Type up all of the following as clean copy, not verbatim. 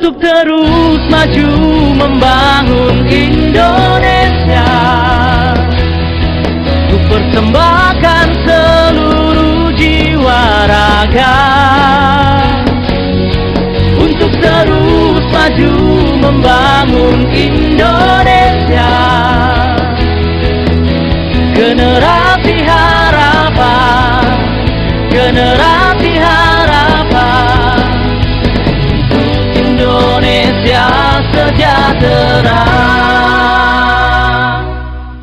untuk terus maju membangun Indonesia. Ku persembahkan seluruh jiwa raga untuk terus maju membangun Indonesia. Generasi harapan, generasi harapan untuk Indonesia sejahtera.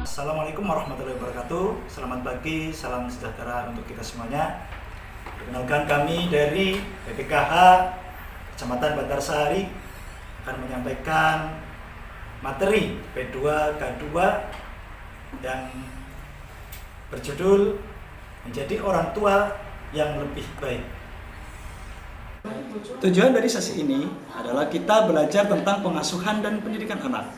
Assalamualaikum warahmatullahi wabarakatuh. Selamat pagi, salam sejahtera untuk kita semuanya. Perkenalkan, kami dari PPKH Kecamatan Bantarsari akan menyampaikan materi P2 K2 yang berjudul menjadi orang tua yang lebih baik. Tujuan dari sesi ini adalah kita belajar tentang pengasuhan dan pendidikan anak.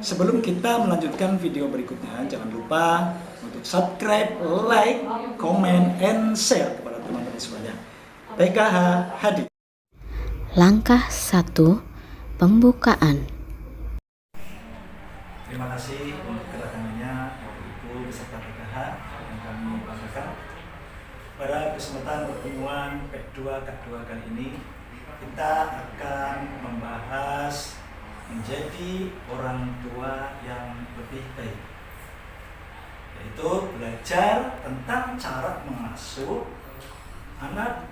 Sebelum kita melanjutkan video berikutnya, jangan lupa untuk subscribe, like, comment, and share kepada teman-teman semuanya. PKH hadir. Langkah 1. Pembukaan. Terima kasih untuk kedatangannya Bapak Ibu beserta PKH yang kami banggakan. Pada kesempatan pertemuan P2 K2 kali ini, kita akan membahas menjadi orang tua yang lebih baik, yaitu belajar tentang cara mengasuh anak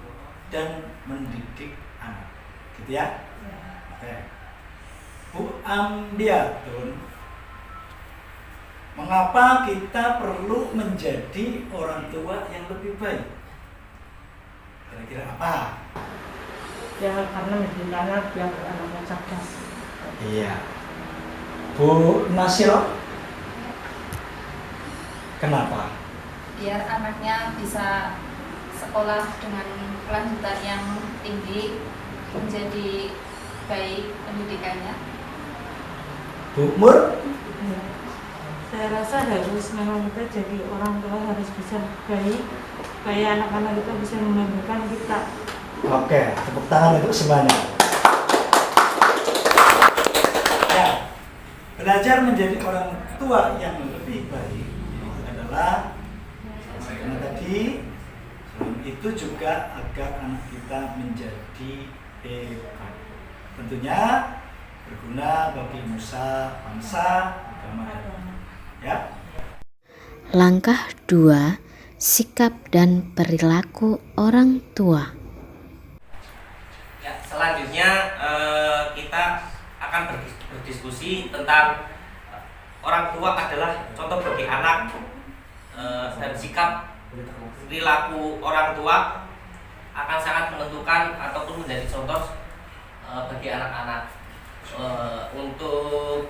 dan mendidik anak, gitu ya. Oke. Bu Ambiatun, mengapa kita perlu menjadi orang tua yang lebih baik? Kira-kira apa? Ya karena mendidik anak biar anaknya cerdas. Iya. Bu Nasiro, kenapa? Biar anaknya bisa sekolah dengan kelanjutan yang tinggi, menjadi baik pendidikannya. Bu Mur? Saya rasa harus memang kita jadi orang tua harus bisa baik supaya anak-anak kita bisa membanggakan kita. Oke, tepuk tangan untuk semuanya. Ya, belajar menjadi orang tua yang lebih baik adalah karena tadi, selain itu juga agar anak kita menjadi hebat. Tentunya berguna bagi nusa, bangsa, agama. Ya. Langkah 2. Sikap dan perilaku orang tua. Ya, selanjutnya kita akan berdiskusi tentang orang tua adalah contoh bagi anak, dan sikap perilaku orang tua akan sangat menentukan ataupun menjadi contoh bagi anak-anak. Untuk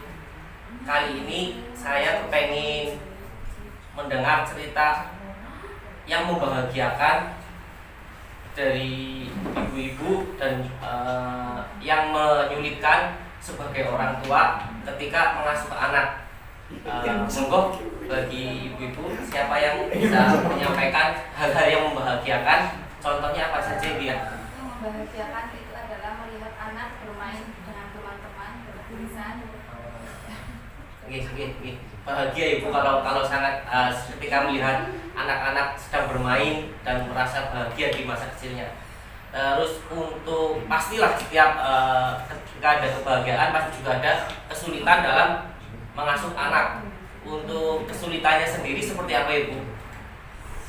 kali ini saya kepengen mendengar cerita yang membahagiakan dari ibu-ibu dan yang menyulitkan sebagai orang tua ketika mengasuh anak. Monggo bagi ibu-ibu, siapa yang bisa menyampaikan hal-hal yang membahagiakan, contohnya apa saja dia? Membahagiakan itu adalah melihat anak bermain dengan teman-teman, bertulisan. Bahagia ibu kalau sangat ketika melihat anak-anak sedang bermain dan merasa bahagia di masa kecilnya. Terus untuk pastilah setiap ketika ada kebahagiaan pasti juga ada kesulitan dalam mengasuh anak. Untuk kesulitannya sendiri seperti apa ibu?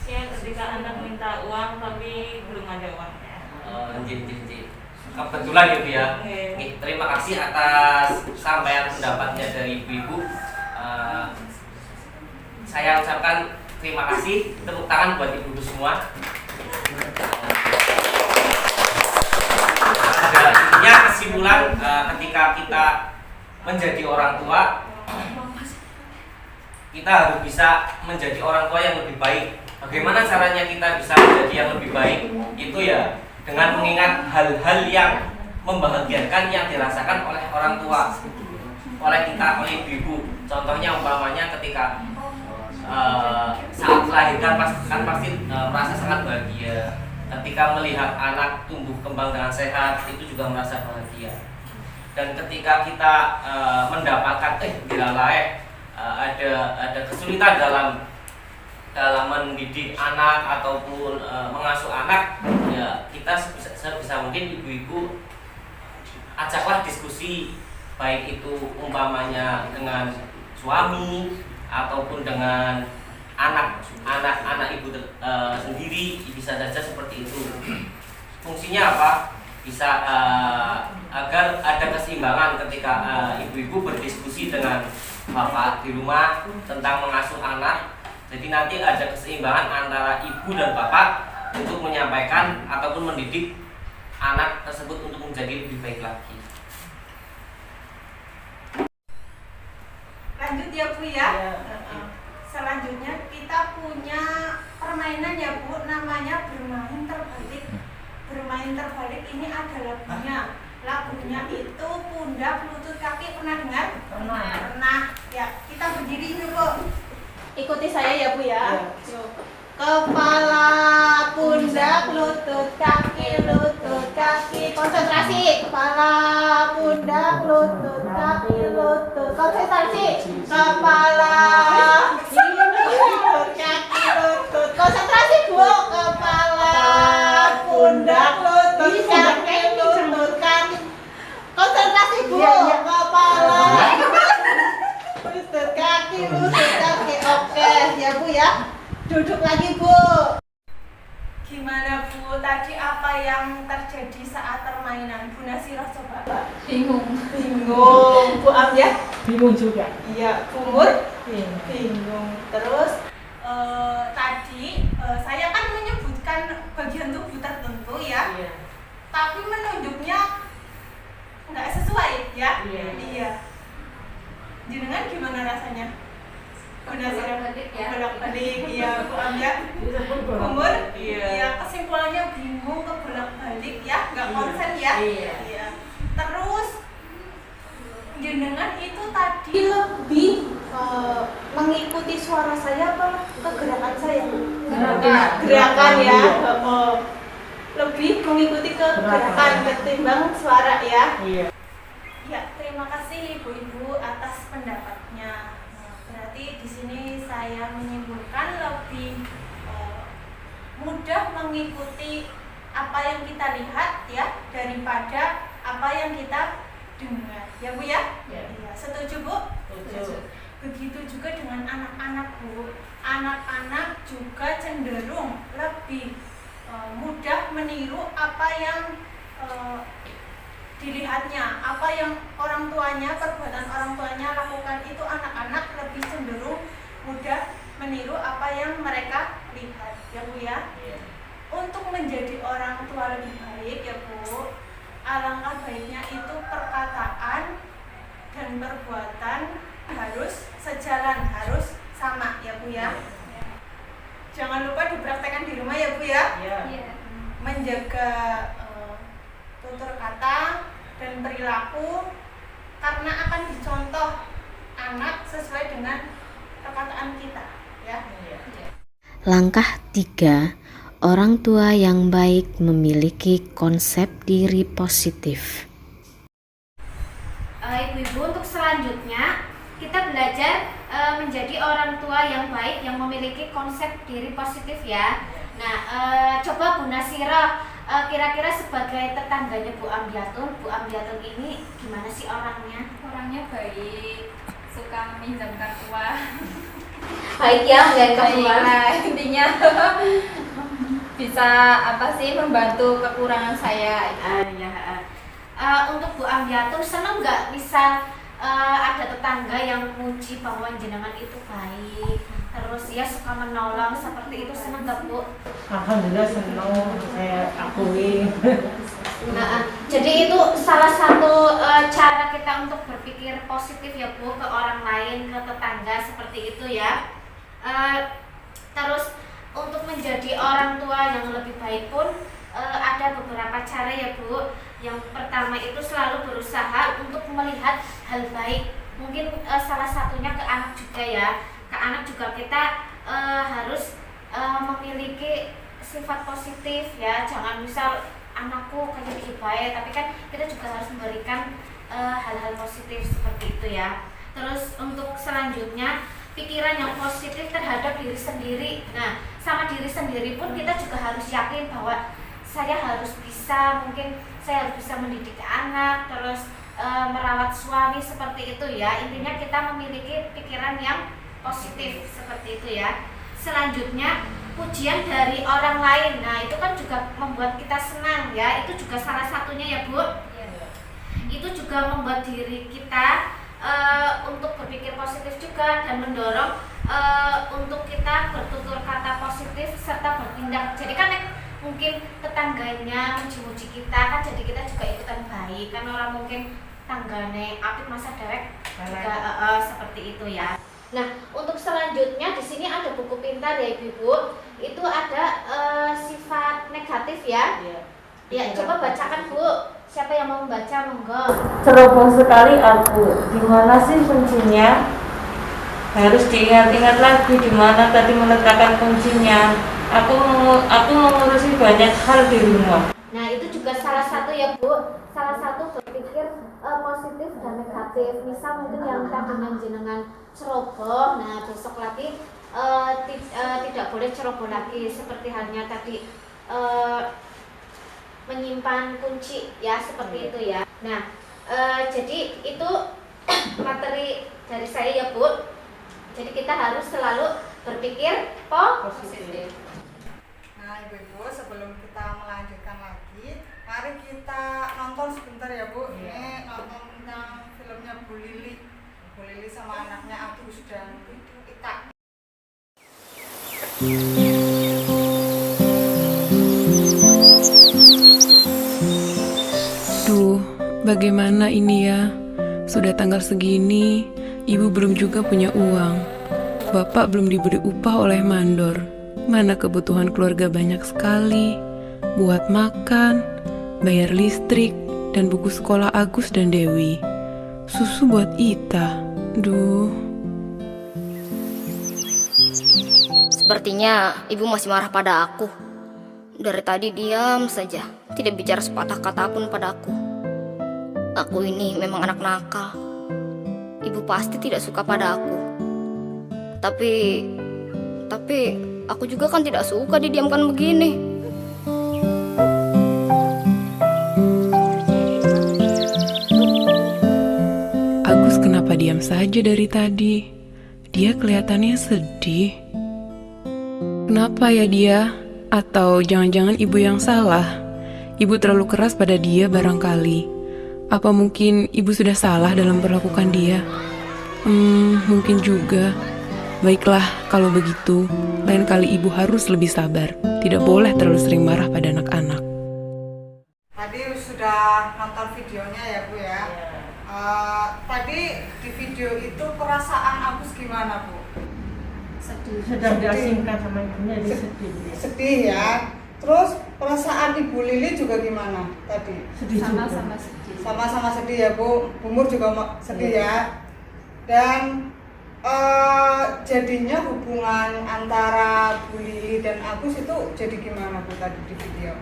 Ya ketika anak minta uang tapi belum ada uangnya. Kebetulan ya Bu ya. Terima kasih atas sampaian pendapatnya dari ibu-ibu. Saya ucapkan terima kasih, tepuk tangan buat ibu-ibu semua. Intinya kesimpulan, ketika kita menjadi orang tua, kita harus bisa menjadi orang tua yang lebih baik. Bagaimana caranya kita bisa menjadi yang lebih baik? Itu ya dengan mengingat hal-hal yang membahagiakan yang dirasakan oleh orang tua, oleh kita, oleh ibu. Contohnya umpamanya ketika saat melahirkan pasti merasa sangat bahagia. Ketika melihat anak tumbuh kembang dengan sehat, itu juga merasa bahagia. dan ketika kita mendapatkan dilalai ada kesulitan dalam mendidik anak ataupun mengasuh anak, ya kita sebisa mungkin ibu-ibu ajaklah diskusi, baik itu umpamanya dengan suami ataupun dengan anak ibu sendiri, bisa saja seperti itu. Fungsinya apa? Bisa agar ada keseimbangan ketika ibu-ibu berdiskusi dengan bapak di rumah tentang mengasuh anak. Jadi nanti ada keseimbangan antara ibu dan bapak untuk menyampaikan ataupun mendidik anak tersebut untuk menjadi lebih baik lagi. Lanjut ya Bu ya. Selanjutnya kita punya permainan ya Bu, namanya bermain terbalik. Bermain terbalik ini ada lagunya. Lagunya itu pundak, lutut, kaki. Pernah dengar? Pernah. Ya, kita berdiri ini Bu. Ikuti saya ya Bu ya. Yuk. Kepala, pundak, lutut, kaki, lutut, kaki. Konsentrasi. Kepala, pundak, lutut, kaki, lutut. Konsentrasi. Kepala, lutut, kaki, lutut. Konsentrasi Bu. Kepala, pundak, lutut, kaki, lutut, kaki. Konsentrasi Bu. Kepala, lutut, kaki, lutut, kaki. Oke, ya Bu ya. Duduk lagi Bu. Gimana Bu? Tadi apa yang terjadi saat permainan? Bu Nasirah coba. Bingung. Bu Am ya? Bingung juga. Iya. Bu Mur? Bingung. Terus tadi saya kan menyebutkan bagian tubuh tertentu ya. Iya. Tapi menunjuknya nggak sesuai ya. Iya. Jenengan gimana rasanya? Bolak-balik ya. Bolak-balik, iya Bu Am ya. Umur? Iya. Kesimpulannya bingung, kebolak-balik ya, nggak konsen ya. Iya. Terus jenengan itu tadi lebih mengikuti suara saya apa ke gerakan saya? Gerakan ya. Lebih mengikuti ke gerakan ketimbang suara ya. Ya, terima kasih ibu-ibu atas pendapatnya. Berarti di sini saya menyimpulkan lebih mudah mengikuti apa yang kita lihat ya daripada apa yang kita dengar. Ya Bu ya? Iya. Setuju Bu? Setuju. Begitu juga dengan anak-anak Bu. Anak-anak juga cenderung lebih mudah meniru apa yang dilihatnya, apa yang orang tuanya, perbuatan orang tuanya lakukan itu anak-anak lebih cenderung mudah meniru apa yang mereka lihat, ya Bu ya. Untuk menjadi orang tua lebih baik ya Bu, alangkah baiknya itu perkataan dan perbuatan harus sejalan, harus sama ya Bu ya. Jangan lupa dipraktekkan di rumah ya Bu ya. Menjaga tutur kata dan perilaku karena akan dicontoh anak sesuai dengan perkataan kita ya. Langkah 3, orang tua yang baik memiliki konsep diri positif. Ibu-ibu, untuk selanjutnya kita belajar menjadi orang tua yang baik yang memiliki konsep diri positif ya. Nah, coba Bu Nasirah, kira-kira sebagai tetangganya Bu Ambiatun ini gimana sih orangnya? Orangnya baik, suka meminjamkan uang. Baik ya, meminjamkan uang. Nah, intinya bisa membantu kekurangan saya. Untuk Bu Ambiatun seneng nggak bisa ada tetangga yang muji bahwa jenengan itu baik, terus ya suka menolong seperti itu, seneng nggak Bu? Alhamdulillah senang, saya akui. Nah, jadi itu salah satu cara kita untuk berpikir positif ya Bu, ke orang lain, ke tetangga, seperti itu ya. Terus untuk menjadi orang tua yang lebih baik pun ada beberapa cara ya Bu. Yang pertama itu selalu berusaha untuk melihat hal baik. Mungkin salah satunya ke anak juga ya. Ke anak juga kita harus memiliki sifat positif ya. Jangan misal anakku kayak lebih baik, tapi kan kita juga harus memberikan hal-hal positif seperti itu ya. Terus untuk selanjutnya pikiran yang positif terhadap diri sendiri. Nah, sama diri sendiri pun kita juga harus yakin bahwa saya harus bisa, mungkin saya harus bisa mendidik anak, terus merawat suami seperti itu ya. Intinya kita memiliki pikiran yang positif seperti itu ya. Selanjutnya pujian dari orang lain. Nah, itu kan juga membuat kita senang ya. Itu juga salah satunya ya, Bu. Itu juga membuat diri kita untuk berpikir positif juga dan mendorong untuk kita bertutur kata positif serta bertindak. Jadi kan mungkin tetangganya muji-muji kita kan, jadi kita juga ikutan baik kan. Orang mungkin tanggane apik masa dewek juga seperti itu ya. Nah, untuk selanjutnya di sini ada buku pintar ya Ibu. Itu ada sifat negatif ya. Ya, coba bacakan Bu. Siapa yang mau membaca, monggo. Ceroboh sekali aku. Di mana sih kuncinya? Harus diingat-ingat lagi di mana tadi meletakkan kuncinya. Aku mengurusi banyak hal di rumah. Nah, itu juga salah satu ya Bu. Salah satu berpikir positif dan negatif. Misal mungkin yang tadi jenengan ceroboh, nah besok lagi tidak boleh ceroboh lagi. Seperti halnya tadi menyimpan kunci ya, seperti itu ya. Nah, jadi itu materi dari saya ya Bu. Jadi kita harus selalu berpikir positif. Nah Ibu-ibu, sebelum kita melanjutkan lagi, mari kita nonton sebentar ya Bu. Ini nonton tentang filmnya Bu Lili sama anaknya Agus dan Ita. Duh, bagaimana ini ya? Sudah tanggal segini, ibu belum juga punya uang. Bapak belum diberi upah oleh mandor. Mana kebutuhan keluarga banyak sekali. Buat makan, bayar listrik, dan buku sekolah Agus dan Dewi. Susu buat Ita. Duh. Sepertinya ibu masih marah pada aku. Dari tadi diam saja, tidak bicara sepatah kata pun padaku. Aku ini memang anak nakal. Ibu pasti tidak suka pada aku. Tapi aku juga kan tidak suka didiamkan begini. Agus kenapa diam saja dari tadi? Dia kelihatannya sedih. Kenapa ya dia? Atau jangan-jangan ibu yang salah? Ibu terlalu keras pada dia barangkali. Apa mungkin ibu sudah salah dalam perlakukan dia? Mungkin juga. Baiklah, kalau begitu, lain kali ibu harus lebih sabar. Tidak boleh terlalu sering marah pada anak-anak. Tadi sudah nonton videonya ya Bu ya. Tadi di video itu perasaan Agus gimana Bu? Sedang diasingkan sama ibunya, dia sedih. Sedih ya. Terus perasaan Ibu Lili juga gimana tadi? Sedih juga. Sama-sama sedih ya Bu. Umur juga sedih ya. Dan jadinya hubungan antara Bu Lili dan Agus itu jadi gimana Bu tadi di video?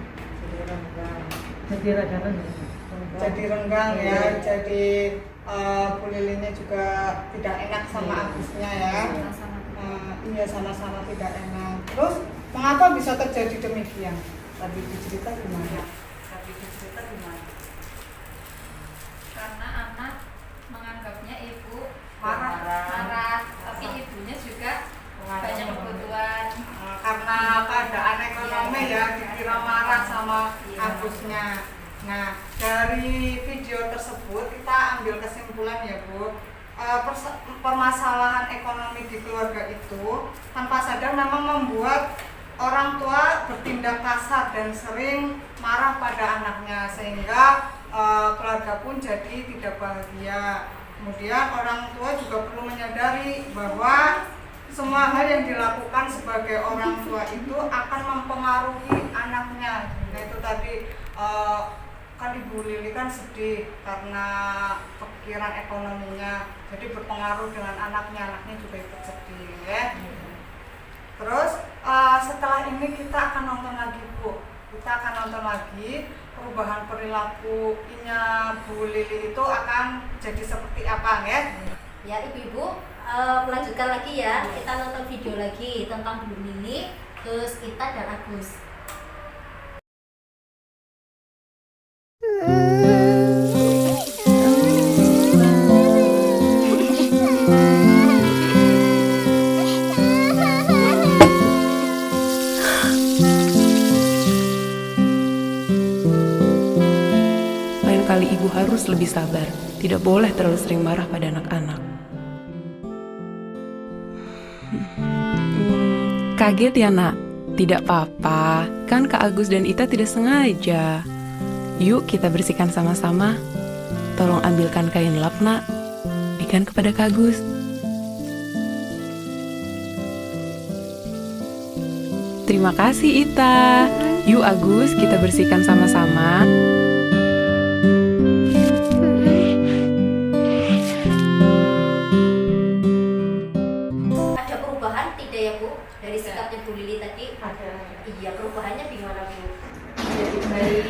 Jadi renggang ya. Jadi Bu Lilinya juga tidak enak sama Agusnya ya. Iya, sama-sama tidak enak. Terus mengapa bisa terjadi demikian? Tadi dicerita gimana? Karena anak menganggapnya ibu marah, tapi ibunya juga banyak kebutuhan. Karena keadaan ekonomi ya, dikira marah sama Agusnya. Nah, dari video tersebut kita ambil kesimpulan ya Bu. Permasalahan ekonomi di keluarga itu tanpa sadar memang membuat orang tua bertindak kasar dan sering marah pada anaknya, sehingga keluarga pun jadi tidak bahagia. Kemudian orang tua juga perlu menyadari bahwa semua hal yang dilakukan sebagai orang tua itu akan mempengaruhi anaknya. Nah itu tadi kan Ibu Lili kan sedih karena kepikiran ekonominya, jadi berpengaruh dengan anaknya juga ikut sedih ya. Terus setelah ini kita akan nonton lagi Bu Kita akan nonton lagi perubahan perilakunya Bu Lili itu akan jadi seperti apa ya? Ya ibu-ibu, melanjutkan lagi ya. Kita nonton video lagi tentang Bu Lili, terus Ita dan Agus. Lain kali ibu harus lebih sabar. Tidak boleh terlalu sering marah pada anak-anak. Kaget ya nak? Tidak apa-apa, kan Kak Agus dan Ita tidak sengaja. Yuk kita bersihkan sama-sama. Tolong ambilkan kain lap nak, berikan kepada Kak Agus. Terima kasih Ita. Yuk Agus, kita bersihkan sama-sama. Ada perubahan tidak ya Bu dari sikapnya Bu Lili tadi? Ada. Iya, perubahannya gimana Bu? Jadi baik,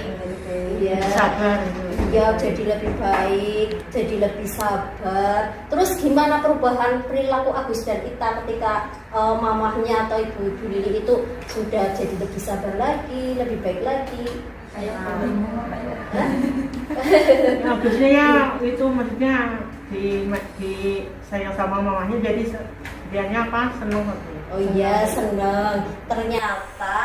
Iya. sabar. Ya, jadi lebih baik, jadi lebih sabar. Terus gimana perubahan perilaku Agus dan Ita ketika mamahnya atau ibu Lili itu sudah jadi lebih sabar lagi, lebih baik lagi? Agusnya ya itu maksudnya di sayang sama mamanya, jadi dianya apa seneng. Oh iya, seneng. Ternyata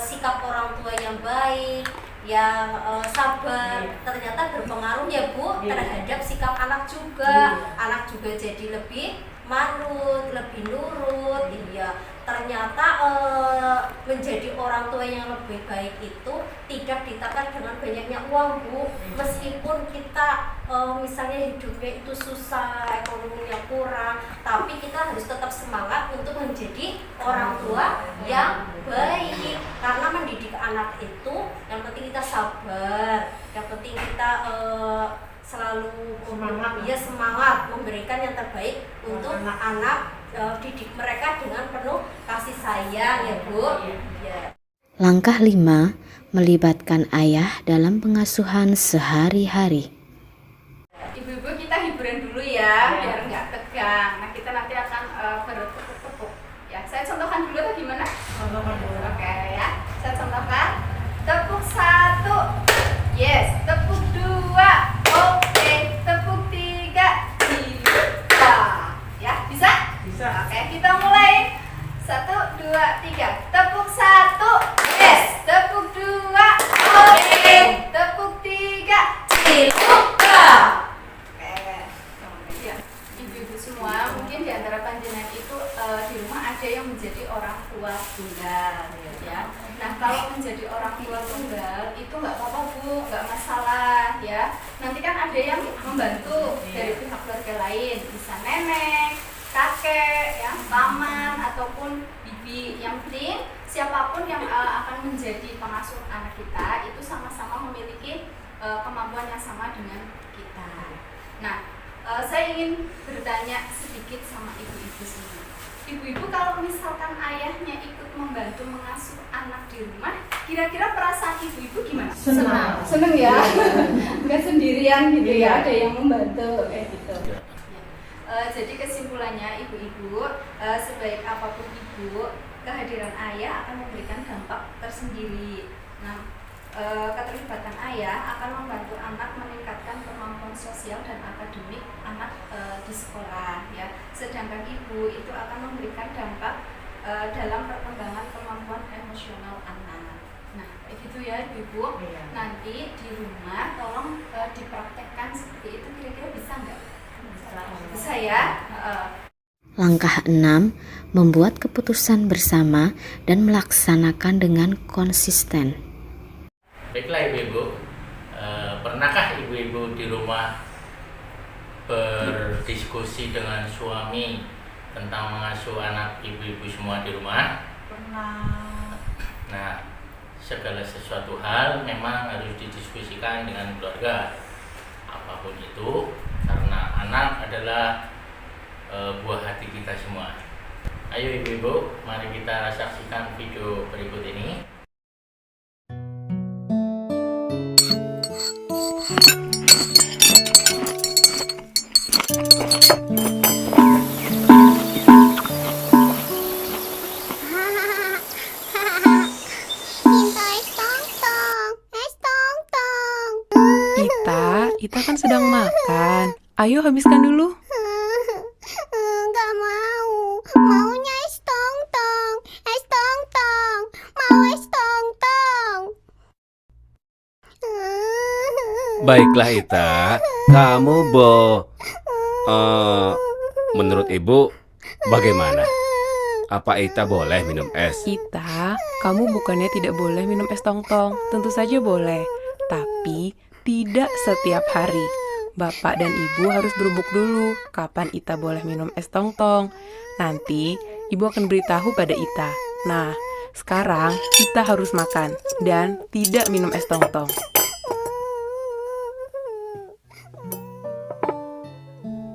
sikap orang tua yang baik, yang sabar, ternyata berpengaruh ya Bu terhadap sikap anak juga. Anak juga jadi lebih manut, lebih nurut. Iya, ternyata menjadi orang tua yang lebih baik itu tidak ditekan dengan banyaknya uang Bu. Meskipun kita misalnya hidupnya itu susah, ekonominya kurang, tapi kita harus tetap semangat untuk menjadi orang tua yang baik. Karena mendidik anak itu yang penting kita sabar, yang penting kita selalu semangat memberikan yang terbaik untuk anak-anak, didik mereka dengan penuh kasih sayang ya Bu. Ya. Langkah 5, melibatkan ayah dalam pengasuhan sehari-hari. Ibu-ibu kita hiburan dulu ya, biar nggak tegang. Nah kita nanti akan bertepuk-tepuk. Ya, saya contohkan dulu atau gimana? Contohkan dulu. Oke ya, saya contohkan. Tepuk 1, yes. Tepuk 2, oke. Tepuk 3, bisa. Ya, bisa? Bisa. Oke, kita mulai. 1, 2, 3. Tepuk 1, yes. Tepuk 2, oke. Tepuk 3, ciluka. Ibu-ibu semua, mungkin di antara panjenengan itu di rumah ada yang menjadi orang tua tunggal, ya. Nah, kalau menjadi orang tua tunggal itu nggak apa-apa Bu, nggak masalah, ya. Nanti kan ada yang membantu dari pihak keluarga lain, bisa nenek, kakek, ya, paman ataupun bibi. Yang penting siapapun yang akan menjadi pengasuh anak kita itu sama-sama memiliki kemampuan yang sama dengan kita. Nah, saya ingin bertanya sedikit sama ibu-ibu semua. Ibu-ibu kalau misalkan ayahnya ikut membantu mengasuh anak di rumah, kira-kira perasaan ibu-ibu gimana? Senang. Senang ya? Nggak sendirian gitu ya, ada yang membantu kayak gitu. Jadi kesimpulannya ibu-ibu, sebaik apapun ibu, kehadiran ayah akan memberikan dampak tersendiri. Nah, keterlibatan ayah akan membantu anak meningkatkan kemampuan sosial dan akademik anak di sekolah, ya. Sedangkan ibu itu akan memberikan dampak dalam perkembangan kemampuan emosional anak. Nah, begitu ya ibu. Nanti di rumah tolong dipraktekkan seperti itu, kira-kira bisa nggak? Bisa ya. Langkah 6, membuat keputusan bersama dan melaksanakan dengan konsisten. Baiklah ibu-ibu, pernahkah ibu-ibu di rumah berdiskusi dengan suami tentang mengasuh anak ibu-ibu semua di rumah? Pernah. Nah, segala sesuatu hal memang harus didiskusikan dengan keluarga, apapun itu, karena anak adalah buah hati kita semua. Ayo ibu-ibu, mari kita saksikan video berikut ini. Ita kan sedang makan. Ayo habiskan dulu. Nggak mau. Maunya es tong-tong. Es tong-tong. Mau es tong-tong. Baiklah Ita, kamu menurut ibu bagaimana? Apa Ita boleh minum es? Ita, kamu bukannya tidak boleh minum es tong-tong. Tentu saja boleh. Tapi tidak setiap hari. Bapak dan ibu harus berubuk dulu kapan Ita boleh minum es tong-tong. Nanti ibu akan beritahu pada Ita. Nah, sekarang Ita harus makan dan tidak minum es tong-tong.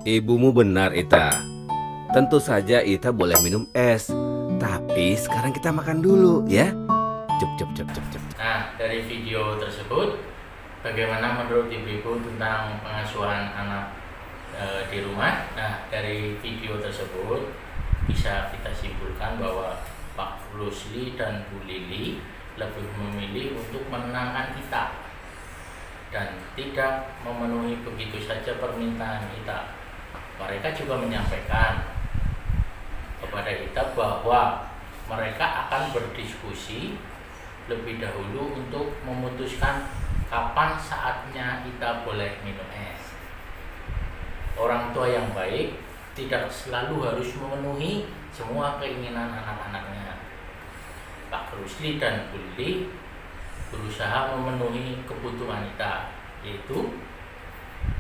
Ibumu benar Ita. Tentu saja Ita boleh minum es. Tapi sekarang kita makan dulu ya. Cep. Nah, dari video tersebut, bagaimana menurut ibu-ibu tentang pengasuhan anak di rumah? Nah, dari video tersebut bisa kita simpulkan bahwa Pak Rusli dan Bu Lili lebih memilih untuk menenangkan kita dan tidak memenuhi begitu saja permintaan kita. Mereka juga menyampaikan kepada kita bahwa mereka akan berdiskusi lebih dahulu untuk memutuskan kapan saatnya kita boleh minum es. Orang tua yang baik tidak selalu harus memenuhi semua keinginan anak-anaknya. Pak Rusli dan Bu Lili berusaha memenuhi kebutuhan kita, yaitu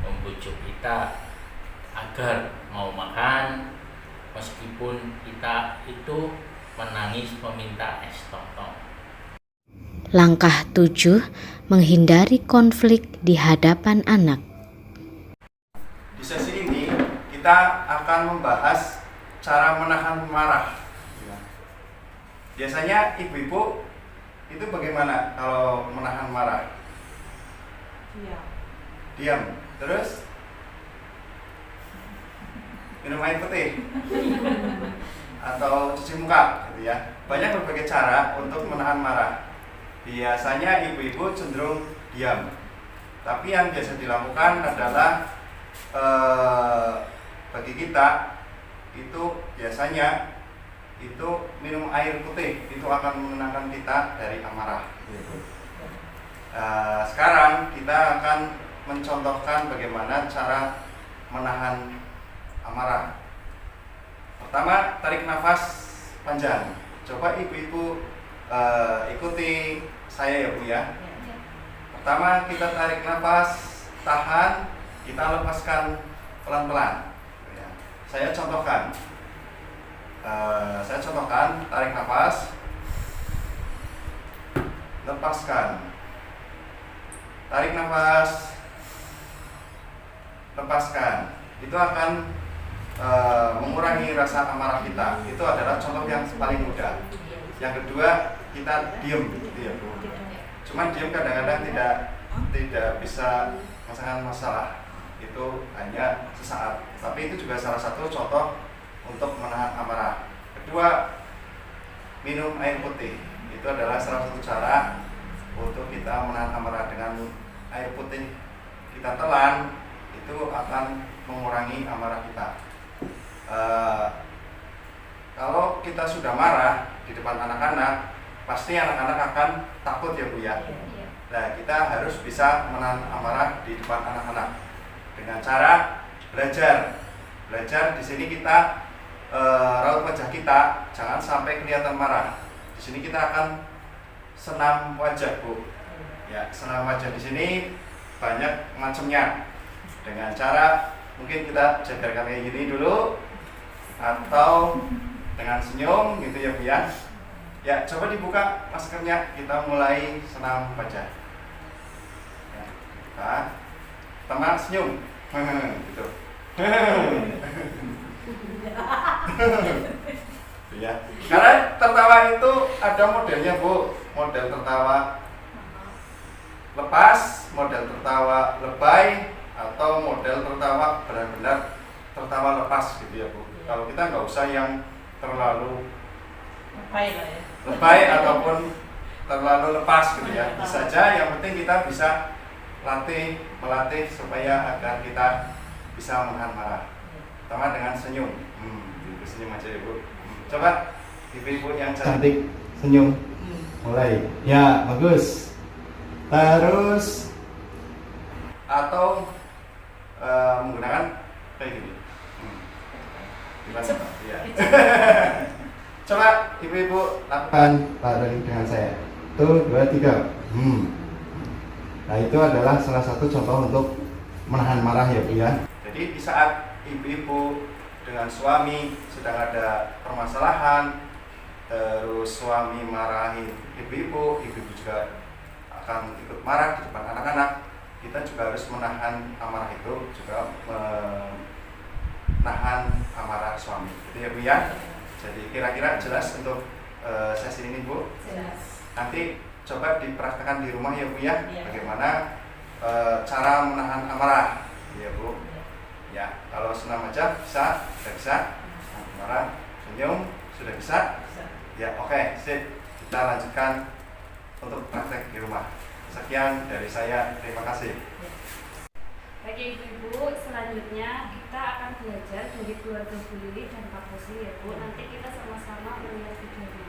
membujuk kita agar mau makan meskipun kita itu menangis meminta es tong-tong. Langkah 7. Menghindari konflik di hadapan anak. Di sesi ini kita akan membahas cara menahan marah. Biasanya ibu-ibu itu bagaimana kalau menahan marah? Diam. Terus minum air putih atau cuci muka gitu ya. Banyak berbagai cara untuk menahan marah. Biasanya ibu-ibu cenderung diam. Tapi yang biasa dilakukan adalah bagi kita itu biasanya itu minum air putih, itu akan menenangkan kita dari amarah. Sekarang kita akan mencontohkan bagaimana cara menahan amarah. Pertama, tarik nafas panjang. Coba ibu-ibu ikuti saya ya Bu ya. Pertama kita tarik nafas, tahan, kita lepaskan pelan-pelan. Saya contohkan. Tarik nafas, lepaskan. Tarik nafas, lepaskan. Itu akan mengurangi rasa amarah kita. Itu adalah contoh yang paling mudah. Yang kedua, kita diem gitu ya Bu. Cuman diem kadang-kadang tidak bisa menyelesaikan masalah. Itu hanya sesaat. Tapi itu juga salah satu contoh untuk menahan amarah. Kedua, minum air putih. Itu adalah salah satu cara untuk kita menahan amarah. Dengan air putih kita telan, itu akan mengurangi amarah kita. Kalau kita sudah marah di depan anak-anak, pasti anak-anak akan takut ya Bu ya. Nah, kita harus bisa menahan amarah di depan anak-anak dengan cara belajar. Belajar di sini kita raut wajah kita jangan sampai kelihatan marah. Di sini kita akan senam wajah Bu. Ya, senam wajah di sini banyak macamnya. Dengan cara mungkin kita jadarkan kayak gini dulu, atau dengan senyum gitu ya Bu ya. Ya, coba dibuka maskernya, kita mulai senam wajah. Ya, kita pertama senyum, gitu. Ya, karena tertawa itu ada modelnya Bu, model tertawa lepas, model tertawa lebay, atau model tertawa benar-benar tertawa lepas gitu ya Bu. Kalau kita nggak usah yang terlalu lebay ataupun terlalu lepas gitu ya. Bisa aja, yang penting kita bisa melatih supaya agar kita bisa menahan marah. Pertama dengan senyum. Ibu senyum aja ya Bu. Coba ibu-ibu yang cantik senyum. Mulai. Ya, bagus. Terus atau menggunakan kayak gini. Gimana? Ya. Coba ibu-ibu lakukan bareng dengan saya. 1, 2, 3. Nah, itu adalah salah satu contoh untuk menahan marah ya Bu ya. Jadi di saat ibu-ibu dengan suami sedang ada permasalahan, terus suami marahin ibu-ibu, ibu-ibu juga akan ikut marah di depan anak-anak. Kita juga harus menahan amarah itu, juga menahan amarah suami. Gitu ya Bu ya. Jadi kira-kira jelas untuk sesi ini Bu? Jelas. Nanti coba dipraktekkan di rumah ya Bu ya. Bagaimana cara menahan amarah ya Bu. Ya, kalau senam aja bisa, sudah bisa. Marah, senyum, sudah bisa. Ya, oke, sip. Kita lanjutkan untuk praktek di rumah. Sekian dari saya, terima kasih. Bagi ibu-ibu, selanjutnya kita akan belajar dari keluarga Bu Lili dan Pak Rusli ya Bu. Nanti kita sama-sama melihat videonya.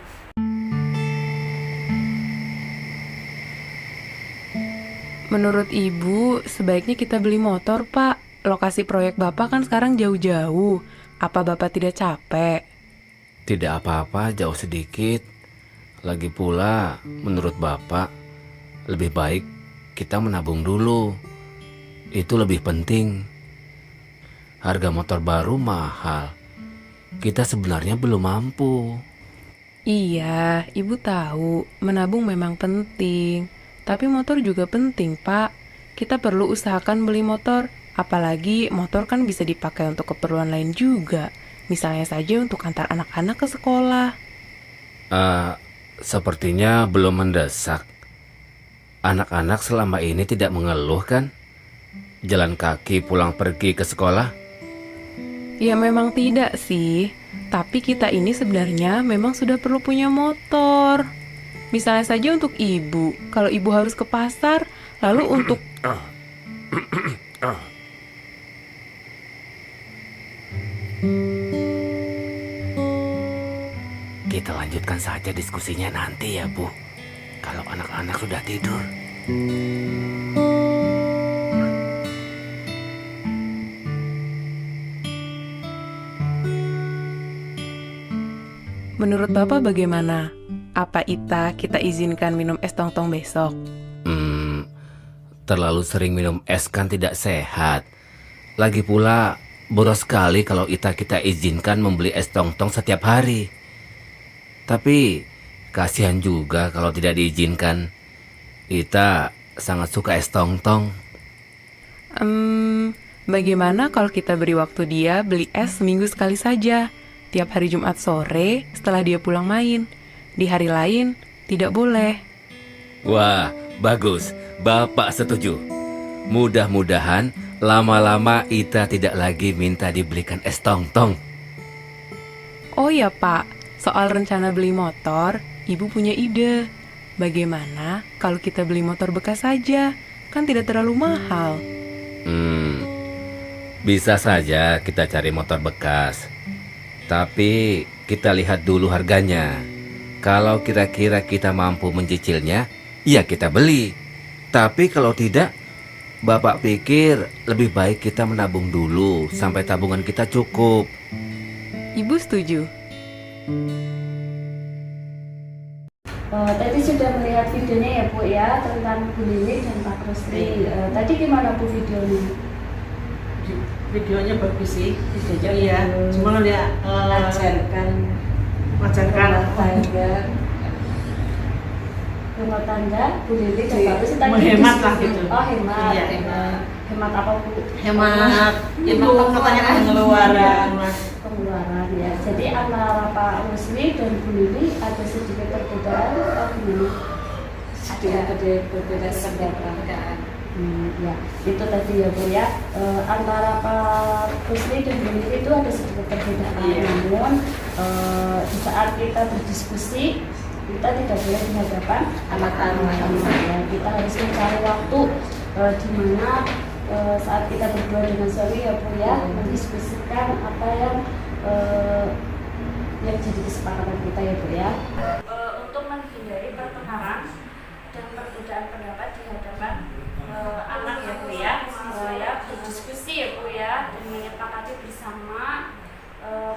Menurut Ibu, sebaiknya kita beli motor, Pak. Lokasi proyek Bapak kan sekarang jauh-jauh. Apa Bapak tidak capek? Tidak apa-apa, jauh sedikit. Lagi pula, menurut Bapak, lebih baik kita menabung dulu. Itu lebih penting. Harga motor baru mahal. Kita sebenarnya belum mampu. Iya, Ibu tahu, menabung memang penting. Tapi motor juga penting, Pak. Kita perlu usahakan beli motor. Apalagi motor kan bisa dipakai untuk keperluan lain juga. Misalnya saja untuk antar anak-anak ke sekolah. Sepertinya belum mendesak. Anak-anak selama ini tidak mengeluh kan? Jalan kaki pulang pergi ke sekolah? Ya memang tidak sih. Tapi kita ini sebenarnya memang sudah perlu punya motor. Misalnya saja untuk ibu. Kalau ibu harus ke pasar, lalu untuk... Kita lanjutkan saja diskusinya nanti ya Bu. Kalau anak-anak sudah tidur. Menurut Bapak bagaimana? Apa kita izinkan minum es tong-tong besok? Terlalu sering minum es kan tidak sehat. Lagi pula boros sekali kalau kita izinkan membeli es tong-tong setiap hari. Tapi kasihan juga kalau tidak diizinkan. Ita sangat suka es tong-tong. Bagaimana kalau kita beri waktu dia beli es seminggu sekali saja? Tiap hari Jumat sore setelah dia pulang main. Di hari lain tidak boleh. Wah, bagus. Bapak setuju. Mudah-mudahan lama-lama Ita tidak lagi minta dibelikan es tong-tong. Oh ya Pak, soal rencana beli motor, Ibu punya ide. Bagaimana kalau kita beli motor bekas saja? Kan tidak terlalu mahal. Bisa saja kita cari motor bekas. Tapi kita lihat dulu harganya. Kalau kira-kira kita mampu mencicilnya, ya kita beli. Tapi kalau tidak, Bapak pikir lebih baik kita menabung dulu sampai tabungan kita cukup. Ibu setuju? Tadi sudah melihat videonya ya Bu ya, tentang Bu Lili dan Pak Rusli. Tadi gimana Bu videonya? Videonya bagus sih, iya. Cuma dia mengajarkan rumah tangga Bu Lili dan Pak Rusli tadi menghemat lah gitu. Oh hemat. Iya, Hemat apa Bu? Hemat itu katanya pengeluaran ya. Jadi antara Pak Rusli dan Bu Lili ada sedikit perbedaan atau gimana? dengan berbeda pendapat. Ya, itu tadi ya Bu ya, antara Pak Kusli dan Bu Niti itu ada sedikit perbedaan. Namun di saat kita berdiskusi, kita tidak boleh di hadapan anak-anak. Ya, kita harus mencari waktu di mana saat kita berdua dengan suami ya Bu ya, mendiskusikan apa yang jadi kesepakatan kita ya Bu ya. Untuk menghindari pertengkaran dan perbedaan pendapat di hadapan anak ya Bu ya, berdiskusi ya Bu ya, dan menyepakati bersama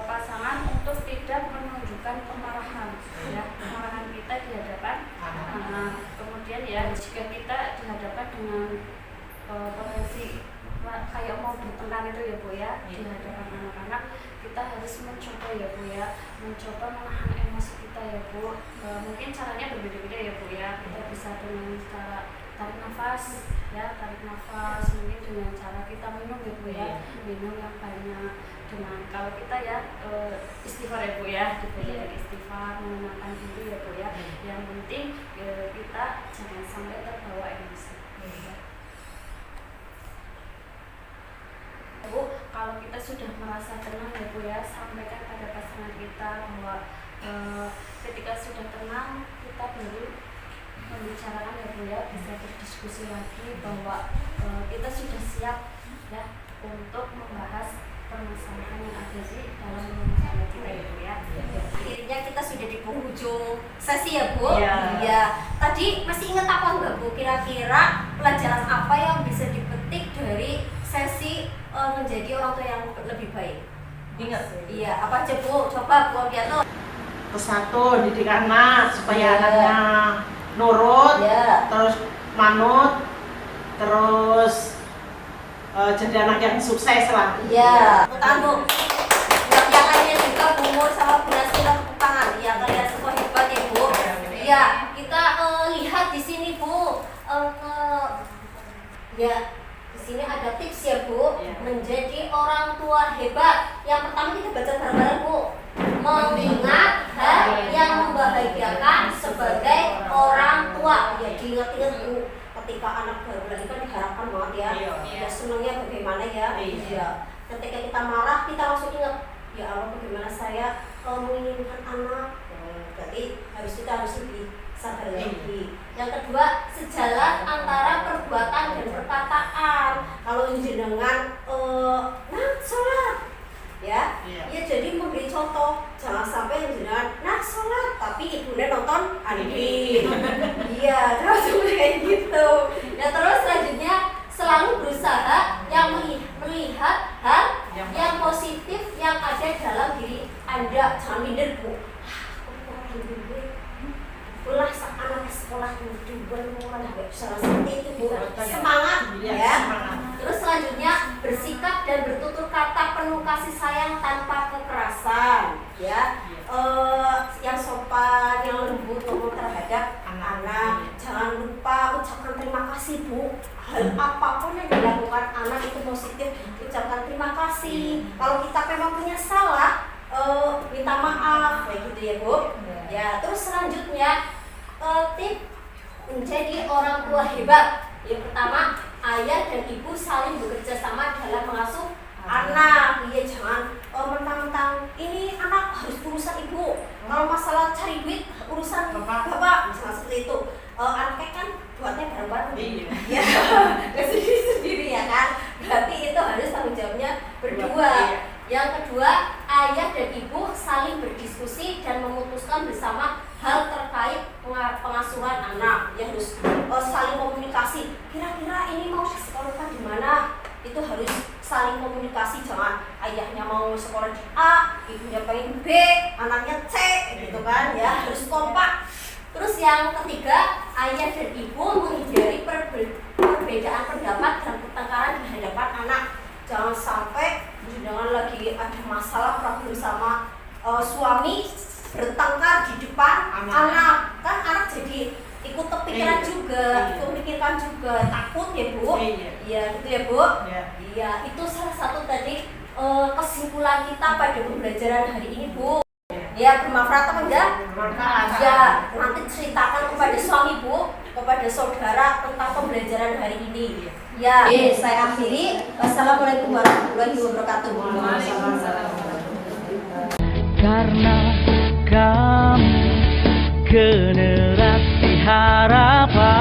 pasangan untuk tidak menunjukkan kemarahan ya, kemarahan kita di hadapan anak. Kemudian ya, jika kita dihadapkan dengan potensi kayak mau bertengkar itu ya Bu ya, di hadapan anak-anak, kita harus mencoba ya Bu ya, mencoba menahan emosi kita ya Bu. Mungkin caranya berbeda-beda ya Bu ya, kita bisa dengan cara tarik nafas ya, tarik nafas, mungkin dengan cara kita minum ya Bu ya, minum yang banyak. Dengan kalau kita ya istighfar ya Bu ya, diberi istighfar, menenangkan diri ya Bu ya. Yang penting kita jangan sampai terbawa emosi. Bu, kalau kita sudah merasa tenang ya Bu ya, sampaikan pada pasangan kita bahwa ketika sudah tenang kita baru membicarakan ya Bu ya, bisa berdiskusi lagi bahwa kita sudah siap ya untuk membahas permasalahan yang ada di dalam rumah tangga kita ya Bu ya. Akhirnya kita sudah di penghujung sesi ya Bu. Ya. Tadi masih ingat apa enggak Bu? Kira-kira pelajaran apa yang bisa dipetik dari sesi menjadi orang tua yang lebih baik? Ingat. Iya, apa aja Bu? Coba Bu Abiato. Satu, didik anak supaya anaknya nurut, terus manut, terus jadi anak yang sukses lah. Iya, betul Bu. Yang lainnya juga Bu Mur sama Bu Nasira tepuk tangan. Iya, kalian semua hebat ya Bu. Iya, kita lihat di sini Bu. Ya, di sini ada tips ya Bu, menjadi orang tua hebat. Yang pertama kita baca bareng-bareng Bu. Mengingat hal yang membahagiakan sebagai orang tua. Ya, diingat-ingat Bu. Ketika anak baru lagi kan diharapkan banget ya. Ya senangnya bagaimana ya. Iya. Ketika kita marah kita langsung ingat, ya Allah bagaimana saya menginginkan anak. Berarti kita harus lebih sabar lagi. Yang kedua, sejalan antara perbuatan dan perkataan. Kalau jenengan sholat ya, ya jadi memberi contoh. Jangan sampai jenengan sholat tapi ibunya nonton anime. Iya, terus kayak gitu. Ya terus selanjutnya selalu berusaha yang melihat hal yang positif yang ada dalam diri Anda. Jangan minder Bu. Ulah anak sekolah dua seperti itu Bu. Semangat ya. Terus selanjutnya bersikap dan bertutur kata penuh kasih sayang tanpa kekerasan ya. Yang sopan, yang lembut ngomong terhadap anak. Jangan lupa ucapkan terima kasih Bu. Hal apapun yang dilakukan anak itu positif, ucapkan terima kasih. Kalau kita memang punya salah, minta maaf kayak gitu ya Bu. Ya, terus selanjutnya tip menjadi orang tua hebat. Yang pertama, ayah dan ibu saling bekerja sama dalam mengasuh anak. Ya jangan mentang-mentang ini anak harus urusan ibu. Kalau masalah cari duit urusan bapak, jangan seperti itu. Anaknya kan buatnya bareng-bareng. Ya, nggak sendiri-sendiri ya kan. Berarti itu harus tanggung jawabnya berdua. Yang kedua, ayah dan ibu saling berdiskusi dan memutuskan bersama hal terkait pengasuhan anak. Ya harus saling komunikasi. Kira-kira ini mau sekolahkan di mana? Itu harus saling komunikasi. Jangan ayahnya mau sekolah di A, ibunya pengen B, anaknya C, gitu kan? Ya harus kompak. Terus yang ketiga, ayah dan ibu menghindari perbedaan pendapat dan pertengkaran di hadapan anak. Jangan sampai jangan lagi ada masalah problem sama suami bertengkar di depan anak. Kan anak jadi ikut kepikiran juga, ikut memikirkan juga, takut ya Bu. Iya gitu ya Bu. Iya, itu salah satu tadi kesimpulan kita pada pembelajaran hari ini Bu. Ya bermanfaat apa enggak? Ya nanti ceritakan kepada suami Bu, kepada kepada saudara tentang pembelajaran hari ini. Ya, saya akhiri. Wassalamualaikum warahmatullahi wabarakatuh. Karena kamu generasi harapan.